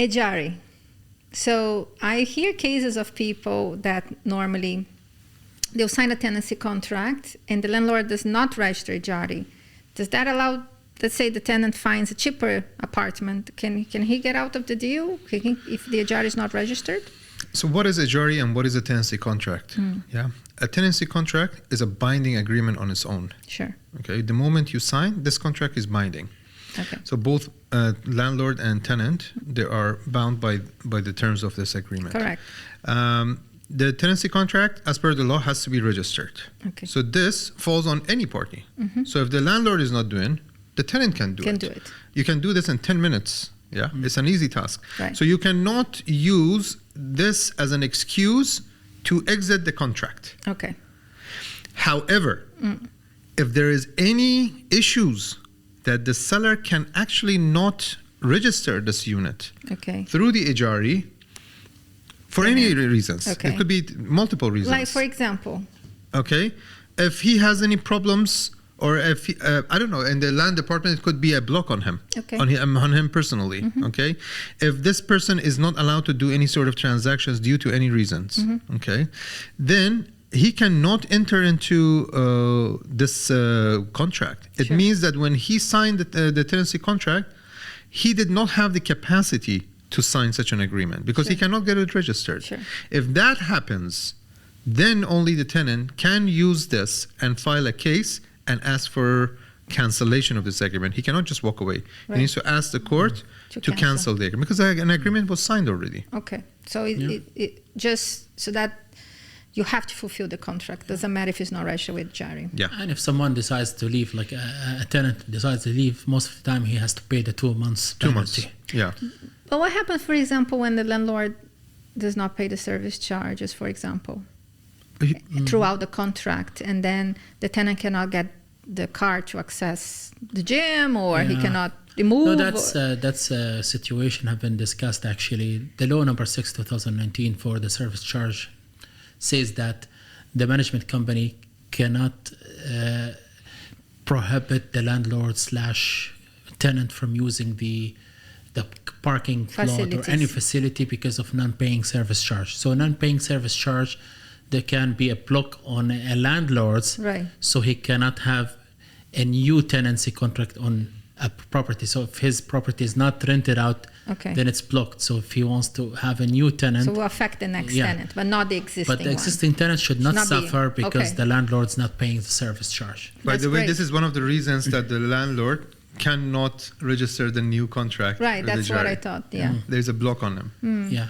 EJARI. So I hear cases of people that normally they'll sign a tenancy contract and the landlord does not register EJARI. Does that allow, let's say the tenant finds a cheaper apartment, can he get out of the deal if the EJARI is not registered? So what is EJARI and what is a tenancy contract? Yeah, a tenancy contract is a binding agreement on its own. Sure. Okay, the moment you sign, this contract is binding. Okay. So both landlord and tenant, they are bound by the terms of this agreement. Correct. The tenancy contract, as per the law, has to be registered. Okay. So this falls on any party. So if the landlord is not doing, the tenant can do it. You can do this in 10 minutes. Yeah, it's an easy task. Right. So you cannot use this as an excuse to exit the contract. Okay. However, if there is any issues that the seller can actually not register this unit through the EJARI for any reasons. Okay. It could be multiple reasons. Like, for example? Okay. If he has any problems, or if he, I don't know, in the land department, it could be a block on him, on him personally. Okay. If this person is not allowed to do any sort of transactions due to any reasons, okay, then he cannot enter into this contract. It means that when he signed the tenancy contract, he did not have the capacity to sign such an agreement because he cannot get it registered. If that happens, then only the tenant can use this and file a case and ask for cancellation of this agreement. He cannot just walk away. He needs to ask the court to cancel the agreement because an agreement was signed already. Okay. So it just so that you have to fulfill the contract. Doesn't matter if it's not registered with EJARI. Yeah. And if someone decides to leave, like a tenant decides to leave, most of the time he has to pay the 2 months penalty. 2 months. Yeah. But what happens, for example, when the landlord does not pay the service charges, for example, throughout the contract, and then the tenant cannot get the car to access the gym, or he cannot move? No, that's a situation have been discussed actually. The law number 6 2019 for the service charge says that the management company cannot prohibit the landlord / tenant from using the parking lot or any facility because of non-paying service charge. So non-paying service charge, there can be a block on a landlord's, so he cannot have a new tenancy contract on a property. So if his property is not rented out, then it's blocked. So if he wants to have a new tenant, so it will affect the next tenant, but not the existing one. But the existing tenant should not suffer because the landlord's not paying the service charge. By the way, this is one of the reasons that the landlord cannot register the new contract. Right, that's what I thought. Yeah. There's a block on them. Yeah.